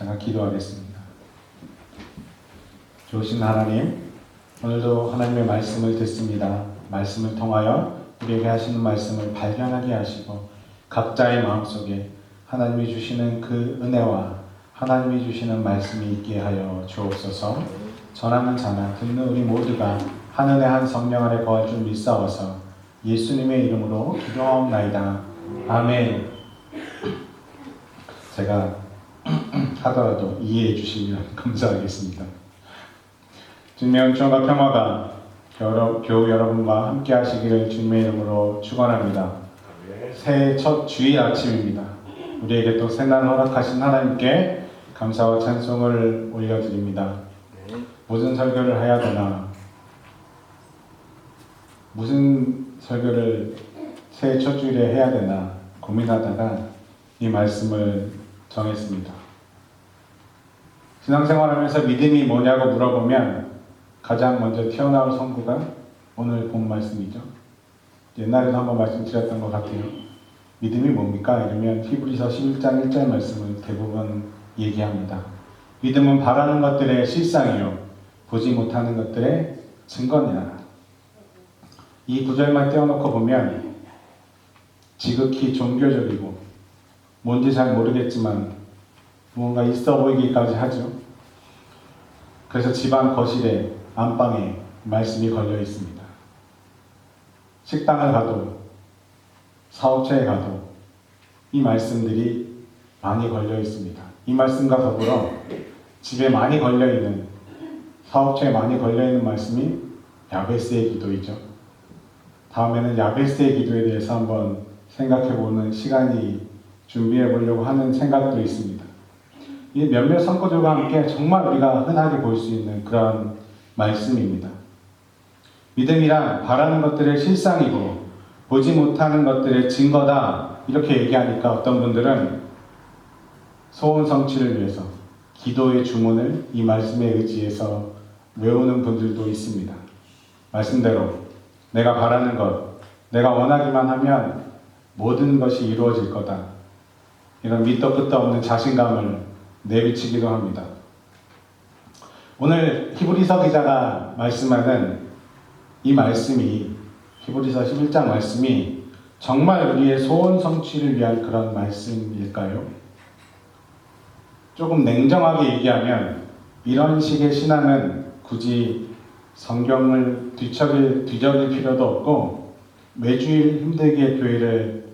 제가 기도하겠습니다. 좋으신 하나님, 오늘도 하나님의 말씀을 듣습니다. 말씀을 통하여 우리에게 하시는 말씀을 발견하게 하시고 각자의 마음속에 하나님이 주시는 그 은혜와 하나님이 주시는 말씀이 있게 하여 주옵소서. 전하는 자나 듣는 우리 모두가 하늘의 한 성령 아래 거할 줄 믿사오서 예수님의 이름으로 기도하옵나이다. 아멘. 제가 하더라도 이해해 주시면 감사하겠습니다. 주님의 은총과 평화가 교우 여러분과 함께 하시기를 주님의 이름으로 축원합니다. 새해 첫 주일 아침입니다. 우리에게 또 새날을 허락하신 하나님께 감사와 찬송을 올려드립니다. 무슨 설교를 해야 되나, 무슨 설교를 새해 첫 주일에 해야 되나 고민하다가 이 말씀을 정했습니다. 신앙생활하면서 믿음이 뭐냐고 물어보면 가장 먼저 튀어나올 성구가 오늘 본 말씀이죠. 옛날에도 한번 말씀드렸던 것 같아요. 믿음이 뭡니까? 이러면 히브리서 11장 1절 말씀을 대부분 얘기합니다. 믿음은 바라는 것들의 실상이요 보지 못하는 것들의 증거니라. 이 구절만 떼어놓고 보면 지극히 종교적이고 뭔지 잘 모르겠지만 무언가 있어 보이기까지 하죠. 그래서 집안 거실에 안방에 말씀이 걸려 있습니다. 식당을 가도 사업체에 가도 이 말씀들이 많이 걸려 있습니다. 이 말씀과 더불어 집에 많이 걸려 있는, 사업체에 많이 걸려 있는 말씀이 야베스의 기도이죠. 다음에는 야베스의 기도에 대해서 한번 생각해 보는 시간이 준비해 보려고 하는 생각도 있습니다. 이 몇몇 성구들과 함께 정말 우리가 흔하게 볼 수 있는 그런 말씀입니다. 믿음이란 바라는 것들의 실상이고 보지 못하는 것들의 증거다, 이렇게 얘기하니까 어떤 분들은 소원 성취를 위해서 기도의 주문을 이 말씀에 의지해서 외우는 분들도 있습니다. 말씀대로 내가 바라는 것, 내가 원하기만 하면 모든 것이 이루어질 거다, 이런 밑도 끝도 없는 자신감을 내비치기도 합니다. 오늘 히브리서 기자가 말씀하는 이 말씀이, 히브리서 11장 말씀이 정말 우리의 소원 성취를 위한 그런 말씀일까요? 조금 냉정하게 얘기하면 이런 식의 신앙은 굳이 성경을 뒤적일 필요도 없고 매주일 힘들게 교회를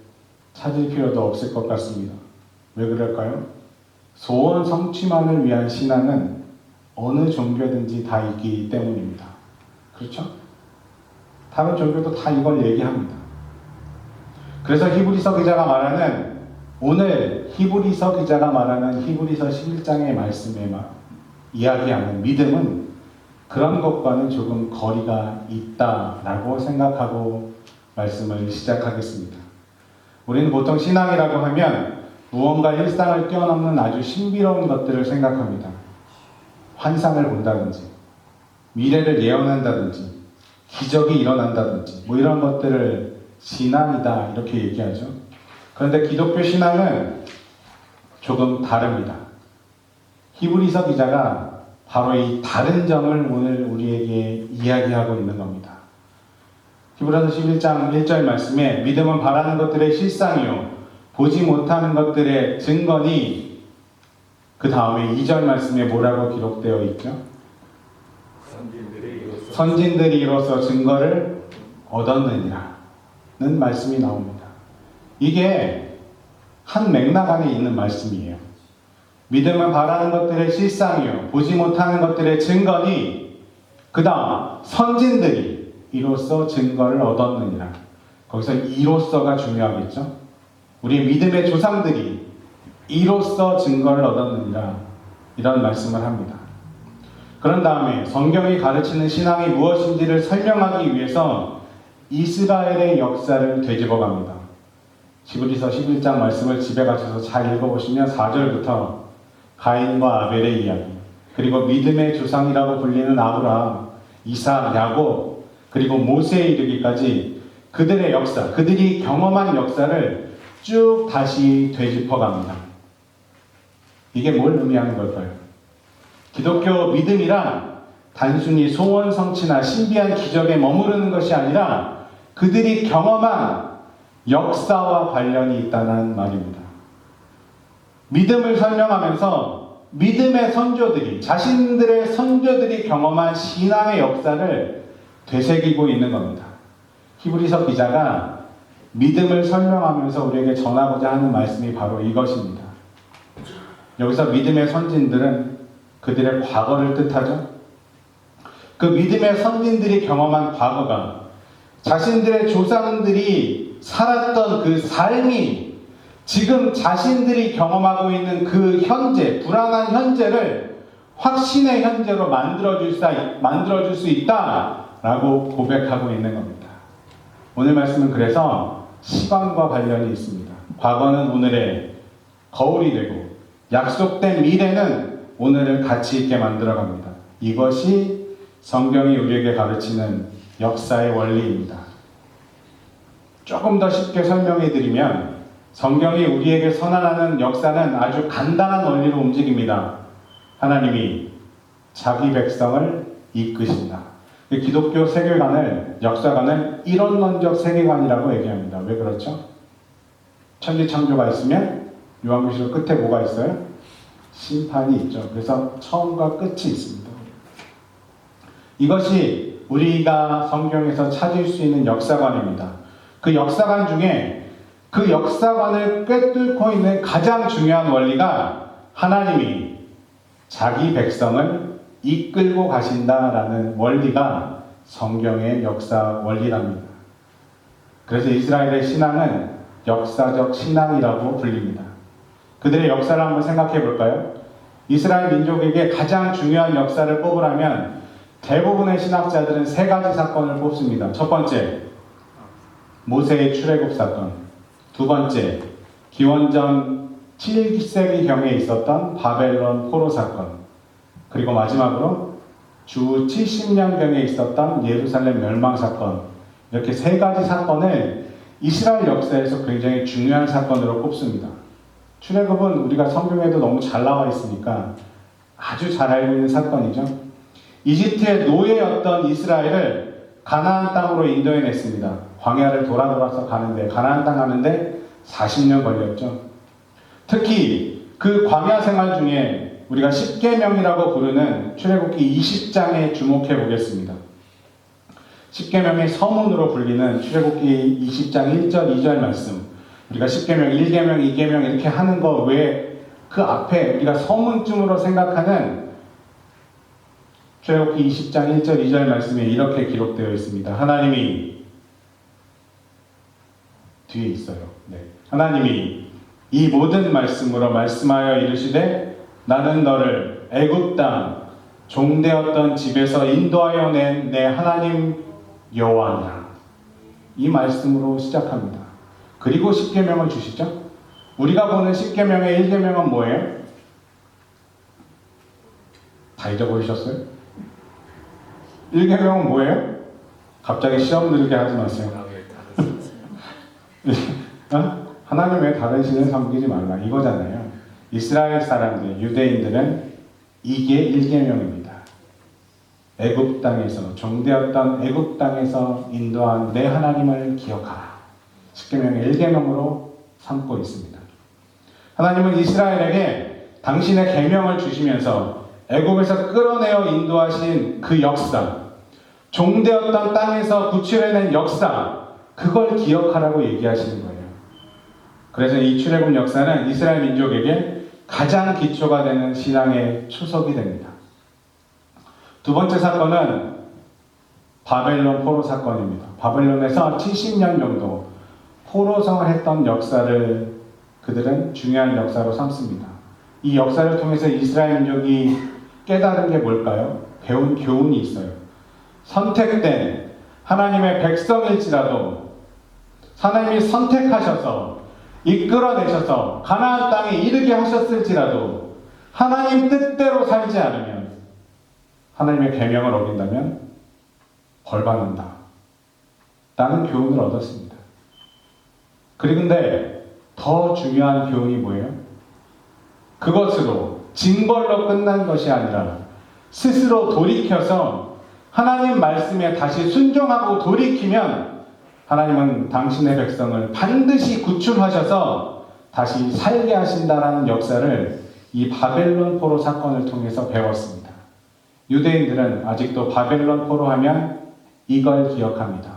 찾을 필요도 없을 것 같습니다. 왜 그럴까요? 소원 성취만을 위한 신앙은 어느 종교든지 다 있기 때문입니다. 그렇죠? 다른 종교도 다 이걸 얘기합니다. 그래서 히브리서 기자가 말하는, 오늘 히브리서 기자가 말하는 히브리서 11장의 말씀에 이야기하는 믿음은 그런 것과는 조금 거리가 있다라고 생각하고 말씀을 시작하겠습니다. 우리는 보통 신앙이라고 하면 무언가 일상을 뛰어넘는 아주 신비로운 것들을 생각합니다. 환상을 본다든지, 미래를 예언한다든지, 기적이 일어난다든지, 이런 것들을 신앙이다, 이렇게 얘기하죠. 그런데 기독교 신앙은 조금 다릅니다. 히브리서 기자가 바로 이 다른 점을 오늘 우리에게 이야기하고 있는 겁니다. 히브리서 11장 1절 말씀에 믿음은 바라는 것들의 실상이요 보지 못하는 것들의 증거니, 그 다음에 2절 말씀에 뭐라고 기록되어 있죠? 선진들이 이로써 증거를 얻었느니라 는 말씀이 나옵니다. 이게 한 맥락 안에 있는 말씀이에요. 믿음은 바라는 것들의 실상이요 보지 못하는 것들의 증거니, 그 다음 선진들이 이로써 증거를 얻었느니라. 거기서 이로써가 중요하겠죠. 우리 믿음의 조상들이 이로써 증거를 얻었느니라, 이런 말씀을 합니다. 그런 다음에 성경이 가르치는 신앙이 무엇인지를 설명하기 위해서 이스라엘의 역사를 되짚어 갑니다. 히브리서 11장 말씀을 집에 가셔서 잘 읽어보시면 4절부터 가인과 아벨의 이야기, 그리고 믿음의 조상이라고 불리는 아브라함, 이삭, 야곱, 그리고 모세에 이르기까지 그들의 역사, 그들이 경험한 역사를 쭉 다시 되짚어 갑니다. 이게 뭘 의미하는 걸까요? 기독교 믿음이란 단순히 소원 성취나 신비한 기적에 머무르는 것이 아니라 그들이 경험한 역사와 관련이 있다는 말입니다. 믿음을 설명하면서 믿음의 선조들이, 자신들의 선조들이 경험한 신앙의 역사를 되새기고 있는 겁니다. 히브리서 기자가 믿음을 설명하면서 우리에게 전하고자 하는 말씀이 바로 이것입니다. 여기서 믿음의 선진들은 그들의 과거를 뜻하죠. 그 믿음의 선진들이 경험한 과거가 자신들의 조상들이 살았던 그 삶이 지금 자신들이 경험하고 있는 그 현재, 불안한 현재를 확신의 현재로 만들어줄 수 있다라고 고백하고 있는 겁니다. 오늘 말씀은 그래서 시간과 관련이 있습니다. 과거는 오늘의 거울이 되고 약속된 미래는 오늘을 가치 있게 만들어갑니다. 이것이 성경이 우리에게 가르치는 역사의 원리입니다. 조금 더 쉽게 설명해 드리면 성경이 우리에게 선언하는 역사는 아주 간단한 원리로 움직입니다. 하나님이 자기 백성을 이끄신다. 기독교 세계관을, 역사관을 이론론적 세계관이라고 얘기합니다. 왜 그렇죠? 천지창조가 있으면 요한계시록 끝에 뭐가 있어요? 심판이 있죠. 그래서 처음과 끝이 있습니다. 이것이 우리가 성경에서 찾을 수 있는 역사관입니다. 그 역사관 중에 그 역사관을 꿰뚫고 있는 가장 중요한 원리가 하나님이 자기 백성을 이끌고 가신다라는 원리가 성경의 역사 원리랍니다. 그래서 이스라엘의 신앙은 역사적 신앙이라고 불립니다. 그들의 역사를 한번 생각해 볼까요? 이스라엘 민족에게 가장 중요한 역사를 뽑으라면 대부분의 신학자들은 세 가지 사건을 뽑습니다. 첫 번째, 모세의 출애굽 사건. 두 번째, 기원전 7세기경에 있었던 바벨론 포로 사건. 그리고 마지막으로 주 70년경에 있었던 예루살렘 멸망 사건. 이렇게 세 가지 사건을 이스라엘 역사에서 굉장히 중요한 사건으로 꼽습니다. 출애굽은 우리가 성경에도 너무 잘 나와 있으니까 아주 잘 알고 있는 사건이죠. 이집트의 노예였던 이스라엘을 가나안 땅으로 인도해냈습니다. 광야를 돌아서 가는데, 가나안 땅 가는데 40년 걸렸죠. 특히 그 광야 생활 중에 우리가 십계명이라고 부르는 출애굽기 20장에 주목해 보겠습니다. 십계명의 서문으로 불리는 출애굽기 20장 1절 2절 말씀. 우리가 십계명, 1계명, 2계명 이렇게 하는 거 외에 그 앞에 우리가 서문쯤으로 생각하는 출애굽기 20장 1절 2절 말씀에 이렇게 기록되어 있습니다. 하나님이 뒤에 있어요. 네. 하나님이 이 모든 말씀으로 말씀하여 이르시되 나는 너를 애굽 땅 종되었던 집에서 인도하여 낸 내 하나님 여호와니라. 이 말씀으로 시작합니다. 그리고 십계명을 주시죠. 우리가 보는 십계명의 1계명은 뭐예요? 다 잊어버리셨어요? 1계명은 뭐예요? 갑자기 시험 들게 하지 마세요. 하나님 외에 다른 신을 섬기지 말라 이거잖아요. 이스라엘 사람들, 유대인들은 이게 1계명입니다. 애굽 땅에서, 종되었던 애굽 땅에서 인도한 내 하나님을 기억하라. 십계명의 1계명으로 삼고 있습니다. 하나님은 이스라엘에게 당신의 계명을 주시면서 애굽에서 끌어내어 인도하신 그 역사, 종되었던 땅에서 구출해낸 역사, 그걸 기억하라고 얘기하시는 거예요. 그래서 이 출애굽 역사는 이스라엘 민족에게 가장 기초가 되는 신앙의 초석이 됩니다. 두 번째 사건은 바벨론 포로 사건입니다. 바벨론에서 70년 정도 포로성을 했던 역사를 그들은 중요한 역사로 삼습니다. 이 역사를 통해서 이스라엘 민족이 깨달은 게 뭘까요? 배운 교훈이 있어요. 선택된 하나님의 백성일지라도 하나님이 선택하셔서 이끌어내셔서 가나안 땅에 이르게 하셨을지라도 하나님 뜻대로 살지 않으면, 하나님의 계명을 어긴다면 벌받는다 라는 교훈을 얻었습니다. 그런데 더 중요한 교훈이 뭐예요? 그것으로 징벌로 끝난 것이 아니라 스스로 돌이켜서 하나님 말씀에 다시 순종하고 돌이키면 하나님은 당신의 백성을 반드시 구출하셔서 다시 살게 하신다라는 역사를 이 바벨론 포로 사건을 통해서 배웠습니다. 유대인들은 아직도 바벨론 포로 하면 이걸 기억합니다.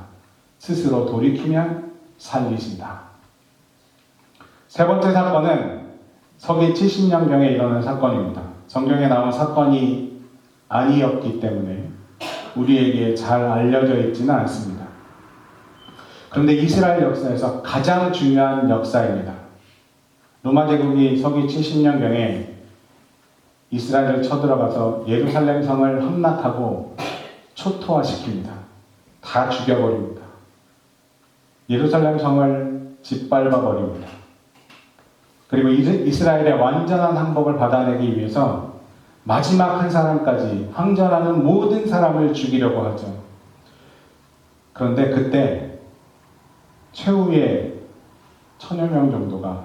스스로 돌이키면 살리신다. 세 번째 사건은 서기 70년경에 일어난 사건입니다. 성경에 나온 사건이 아니었기 때문에 우리에게 잘 알려져 있지는 않습니다. 그런데 이스라엘 역사에서 가장 중요한 역사입니다. 로마 제국이 서기 70년경에 이스라엘을 쳐들어가서 예루살렘 성을 함락하고 초토화시킵니다. 다 죽여버립니다. 예루살렘 성을 짓밟아버립니다. 그리고 이스라엘의 완전한 항복을 받아내기 위해서 마지막 한 사람까지 항전하는 모든 사람을 죽이려고 하죠. 그런데 그때 최후의 1000여 명 정도가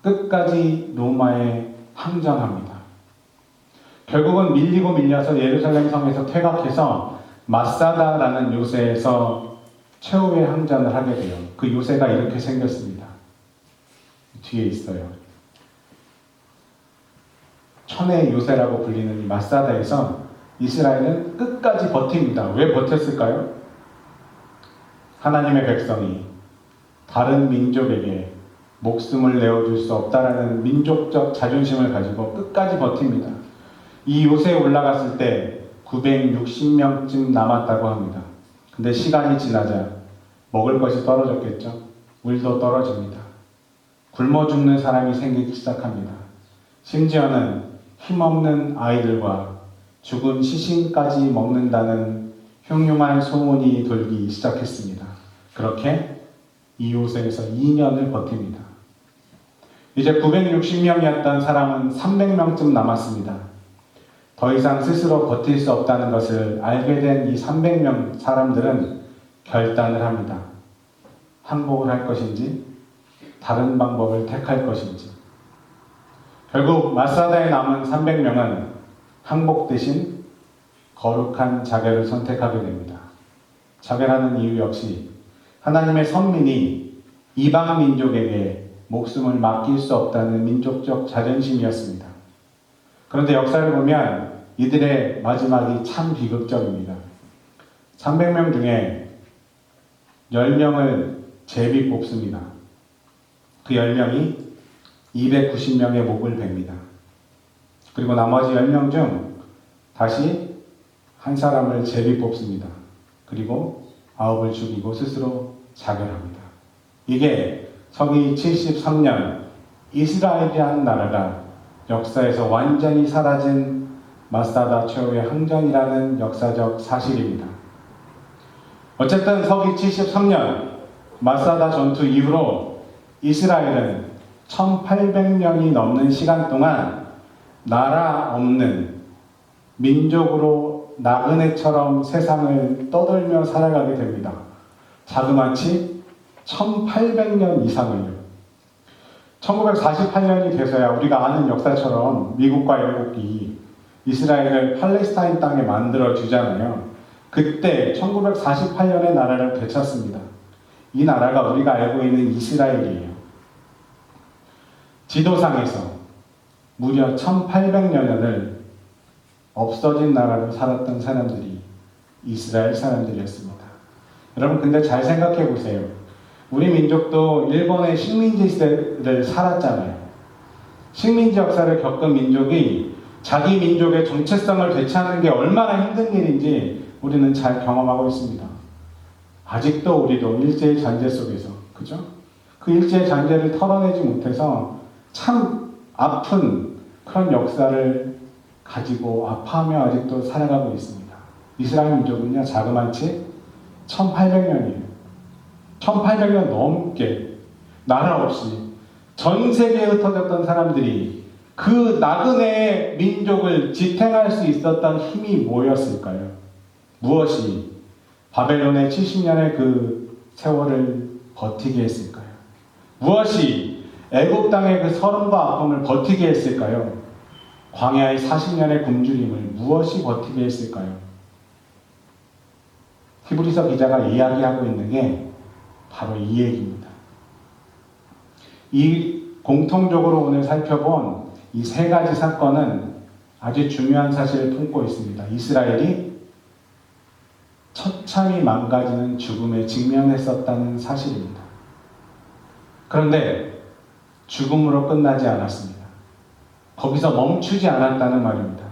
끝까지 로마에 항전합니다. 결국은 밀리고 밀려서 예루살렘 성에서 퇴각해서 마사다라는 요새에서 최후의 항전을 하게 돼요. 그 요새가 이렇게 생겼습니다. 뒤에 있어요. 천의 요새라고 불리는 이 마사다에서 이스라엘은 끝까지 버팁니다. 왜 버텼을까요? 하나님의 백성이 다른 민족에게 목숨을 내어줄 수 없다라는 민족적 자존심을 가지고 끝까지 버팁니다. 이 요새에 올라갔을 때 960명쯤 남았다고 합니다. 근데 시간이 지나자 먹을 것이 떨어졌겠죠. 물도 떨어집니다. 굶어 죽는 사람이 생기기 시작합니다. 심지어는 힘없는 아이들과 죽은 시신까지 먹는다는 흉흉한 소문이 돌기 시작했습니다. 그렇게 이 요새에서 2년을 버팁니다. 이제 960명이었던 사람은 300명쯤 남았습니다. 더 이상 스스로 버틸 수 없다는 것을 알게 된 이 300명 사람들은 결단을 합니다. 항복을 할 것인지 다른 방법을 택할 것인지. 결국 마사다에 남은 300명은 항복 대신 거룩한 자결을 선택하게 됩니다. 자결하는 이유 역시 하나님의 선민이 이방 민족에게 목숨을 맡길 수 없다는 민족적 자존심이었습니다. 그런데 역사를 보면 이들의 마지막이 참 비극적입니다. 300명 중에 10명을 제비 뽑습니다. 그 10명이 290명의 목을 베니다. 그리고 나머지 10명 중 다시 한 사람을 제비 뽑습니다. 그리고 9을 죽이고 스스로 자결합니다. 이게 서기 73년 이스라엘이라는 나라가 역사에서 완전히 사라진 마사다 최후의 항전이라는 역사적 사실입니다. 어쨌든 서기 73년 마사다 전투 이후로 이스라엘은 1800년이 넘는 시간 동안 나라 없는 민족으로 나그네처럼 세상을 떠돌며 살아가게 됩니다. 자그마치 1800년 이상을요. 1948년이 돼서야 우리가 아는 역사처럼 미국과 영국이 이스라엘을 팔레스타인 땅에 만들어 주잖아요. 그때 1948년에 나라를 되찾습니다. 이 나라가 우리가 알고 있는 이스라엘이에요. 지도상에서 무려 1800년을 없어진 나라로 살았던 사람들이 이스라엘 사람들이었습니다. 여러분 근데 잘 생각해 보세요. 우리 민족도 일본의 식민지 시대를 살았잖아요. 식민지 역사를 겪은 민족이 자기 민족의 정체성을 되찾는 게 얼마나 힘든 일인지 우리는 잘 경험하고 있습니다. 아직도 우리도 일제의 잔재 속에서, 그죠? 그 일제의 잔재를 털어내지 못해서 참 아픈 그런 역사를 가지고 아파하며 아직도 살아가고 있습니다. 이스라엘 민족은요, 자그마치 1800년이에요. 1800년 넘게 나라 없이 전 세계에 흩어졌던 사람들이 그 나그네 민족을 지탱할 수 있었던 힘이 뭐였을까요? 무엇이 바벨론의 70년의 그 세월을 버티게 했을까요? 무엇이 애국 땅의 그 서름과 아픔을 버티게 했을까요? 광야의 40년의 굶주림을 무엇이 버티게 했을까요? 히브리서 기자가 이야기하고 있는 게 바로 이 얘기입니다. 이 공통적으로 오늘 살펴본 이 세 가지 사건은 아주 중요한 사실을 품고 있습니다. 이스라엘이 처참히 망가지는 죽음에 직면했었다는 사실입니다. 그런데 죽음으로 끝나지 않았습니다. 거기서 멈추지 않았다는 말입니다.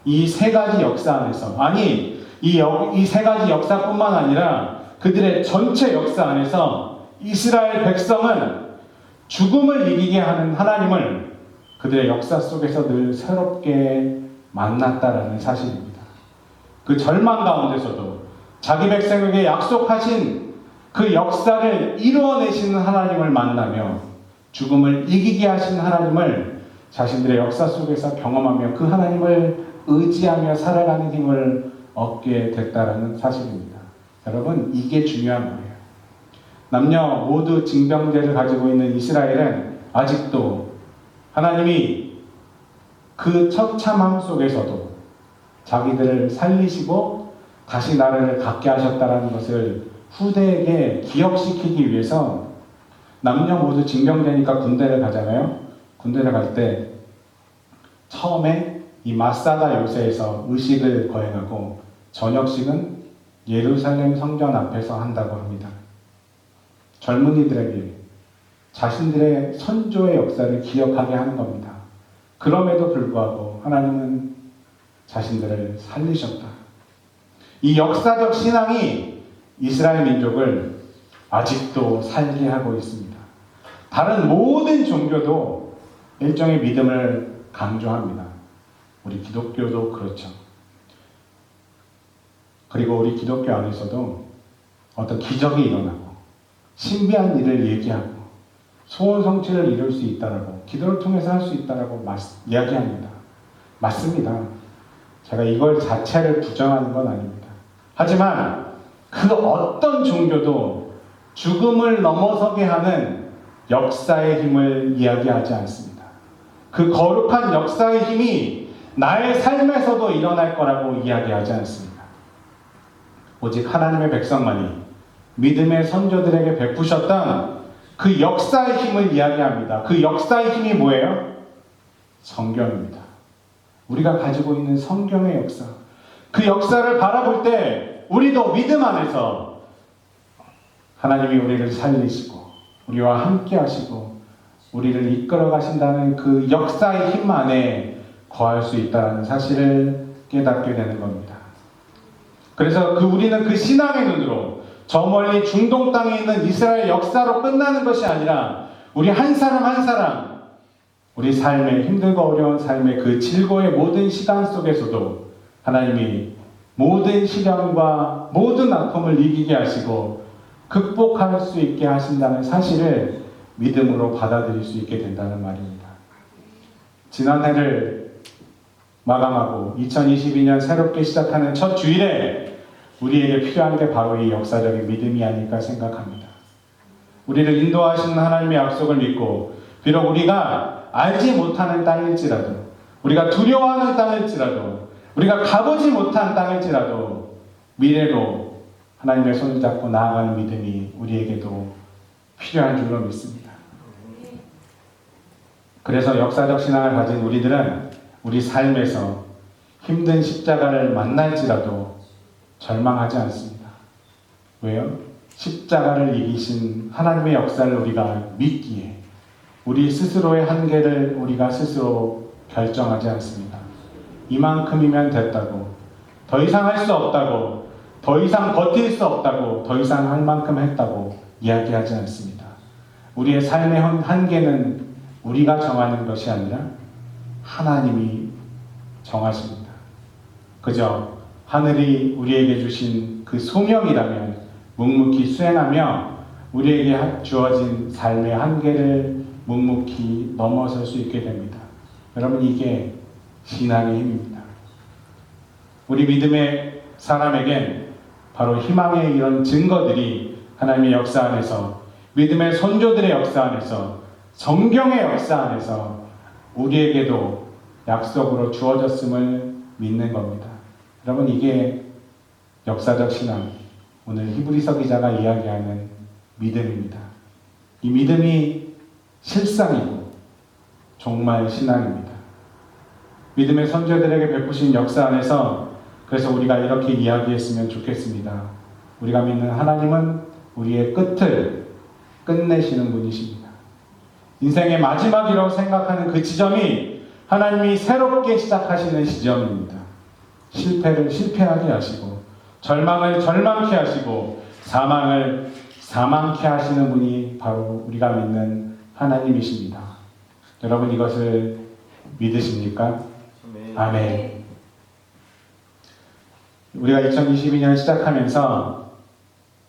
이 세 가지 역사 안에서, 아니 이 세 가지 역사뿐만 아니라 그들의 전체 역사 안에서 이스라엘 백성은 죽음을 이기게 하는 하나님을 그들의 역사 속에서 늘 새롭게 만났다라는 사실입니다. 그 절망 가운데서도 자기 백성에게 약속하신 그 역사를 이루어내시는 하나님을 만나며 죽음을 이기게 하신 하나님을 자신들의 역사 속에서 경험하며 그 하나님을 의지하며 살아가는 힘을 얻게 됐다라는 사실입니다. 여러분, 이게 중요한 거예요. 남녀 모두 징병제를 가지고 있는 이스라엘은 아직도 하나님이 그 처참함 속에서도 자기들을 살리시고 다시 나라를 갖게 하셨다는 것을 후대에게 기억시키기 위해서 남녀 모두 징병제니까 군대를 가잖아요. 군대를 갈 때 처음에 이 마사다 요새에서 의식을 거행하고 저녁식은 예루살렘 성전 앞에서 한다고 합니다. 젊은이들에게 자신들의 선조의 역사를 기억하게 하는 겁니다. 그럼에도 불구하고 하나님은 자신들을 살리셨다. 이 역사적 신앙이 이스라엘 민족을 아직도 살게 하고 있습니다. 다른 모든 종교도 일종의 믿음을 강조합니다. 우리 기독교도 그렇죠. 그리고 우리 기독교 안에서도 어떤 기적이 일어나고 신비한 일을 얘기하고 소원 성취를 이룰 수 있다라고 기도를 통해서 할 수 있다라고 이야기합니다. 맞습니다. 제가 이걸 자체를 부정하는 건 아닙니다. 하지만 그 어떤 종교도 죽음을 넘어서게 하는 역사의 힘을 이야기하지 않습니다. 그 거룩한 역사의 힘이 나의 삶에서도 일어날 거라고 이야기하지 않습니다. 오직 하나님의 백성만이 믿음의 선조들에게 베푸셨던 그 역사의 힘을 이야기합니다. 그 역사의 힘이 뭐예요? 성경입니다. 우리가 가지고 있는 성경의 역사. 그 역사를 바라볼 때 우리도 믿음 안에서 하나님이 우리를 살리시고 우리와 함께 하시고 우리를 이끌어 가신다는 그 역사의 힘 안에 거할 수 있다는 사실을 깨닫게 되는 겁니다. 그래서 우리는 그 신앙의 눈으로 저 멀리 중동 땅에 있는 이스라엘 역사로 끝나는 것이 아니라 우리 한 사람 한 사람 우리 삶의 힘들고 어려운 삶의 그 질고의 모든 시간 속에서도 하나님이 모든 시련과 모든 아픔을 이기게 하시고 극복할 수 있게 하신다는 사실을 믿음으로 받아들일 수 있게 된다는 말입니다. 지난해를 마감하고 2022년 새롭게 시작하는 첫 주일에 우리에게 필요한 게 바로 이 역사적인 믿음이 아닐까 생각합니다. 우리를 인도하시는 하나님의 약속을 믿고 비록 우리가 알지 못하는 땅일지라도 우리가 두려워하는 땅일지라도 우리가 가보지 못한 땅일지라도 미래로 하나님의 손을 잡고 나아가는 믿음이 우리에게도 필요한 줄로 믿습니다. 그래서 역사적 신앙을 가진 우리들은 우리 삶에서 힘든 십자가를 만날지라도 절망하지 않습니다. 왜요? 십자가를 이기신 하나님의 역사를 우리가 믿기에 우리 스스로의 한계를 우리가 스스로 결정하지 않습니다. 이만큼이면 됐다고, 더 이상 할 수 없다고, 더 이상 버틸 수 없다고, 더 이상 할 만큼 했다고 이야기하지 않습니다. 우리의 삶의 한계는 우리가 정하는 것이 아니라 하나님이 정하십니다. 그저 하늘이 우리에게 주신 그 소명이라면 묵묵히 수행하며 우리에게 주어진 삶의 한계를 묵묵히 넘어설 수 있게 됩니다. 여러분, 이게 신앙의 힘입니다. 우리 믿음의 사람에겐 바로 희망의 이런 증거들이 하나님의 역사 안에서, 믿음의 선조들의 역사 안에서, 성경의 역사 안에서 우리에게도 약속으로 주어졌음을 믿는 겁니다. 여러분, 이게 역사적 신앙, 오늘 히브리서 기자가 이야기하는 믿음입니다. 이 믿음이 실상이고 정말 신앙입니다. 믿음의 선조들에게 베푸신 역사 안에서 그래서 우리가 이렇게 이야기했으면 좋겠습니다. 우리가 믿는 하나님은 우리의 끝을 끝내시는 분이십니다. 인생의 마지막이라고 생각하는 그 지점이 하나님이 새롭게 시작하시는 지점입니다. 실패를 실패하게 하시고 절망을 절망케 하시고 사망을 사망케 하시는 분이 바로 우리가 믿는 하나님이십니다. 여러분, 이것을 믿으십니까? 아멘. 우리가 2022년 시작하면서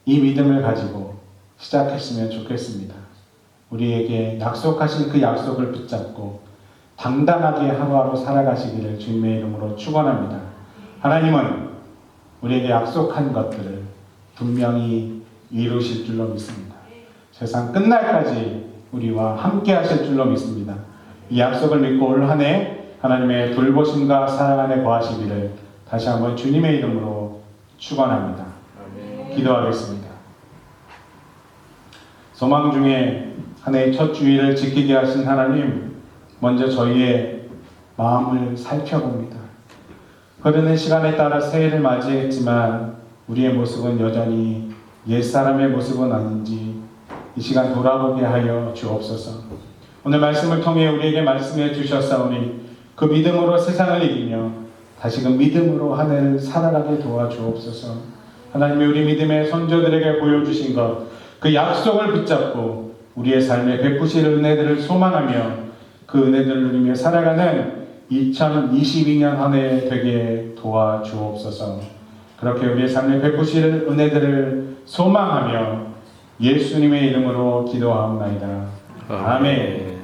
이 믿음을 가지고 시작했으면 좋겠습니다. 우리에게 약속하신 그 약속을 붙잡고 당당하게 하루하루 살아가시기를 주님의 이름으로 축원합니다. 하나님은 우리에게 약속한 것들을 분명히 이루실 줄로 믿습니다. 세상 끝날까지 우리와 함께 하실 줄로 믿습니다. 이 약속을 믿고 올 한 해 하나님의 돌보심과 사랑 안에 거하시기를 다시 한번 주님의 이름으로 축원합니다. 기도하겠습니다. 소망 중에 한 해의 첫 주일을 지키게 하신 하나님, 먼저 저희의 마음을 살펴봅니다. 흐르는 시간에 따라 새해를 맞이했지만 우리의 모습은 여전히 옛사람의 모습은 아닌지 이 시간 돌아보게 하여 주옵소서. 오늘 말씀을 통해 우리에게 말씀해 주셨사오니 그 믿음으로 세상을 이기며 다시금 믿음으로 한 해를 살아가게 도와주옵소서. 하나님이 우리 믿음의 선조들에게 보여주신 것, 그 약속을 붙잡고 우리의 삶에 베푸실 은혜들을 소망하며 그 은혜들을 누리며 살아가는 2022년 한 해 되게 도와주옵소서. 그렇게 우리의 삶에 베푸실 은혜들을 소망하며 예수님의 이름으로 기도하옵나이다. 아멘.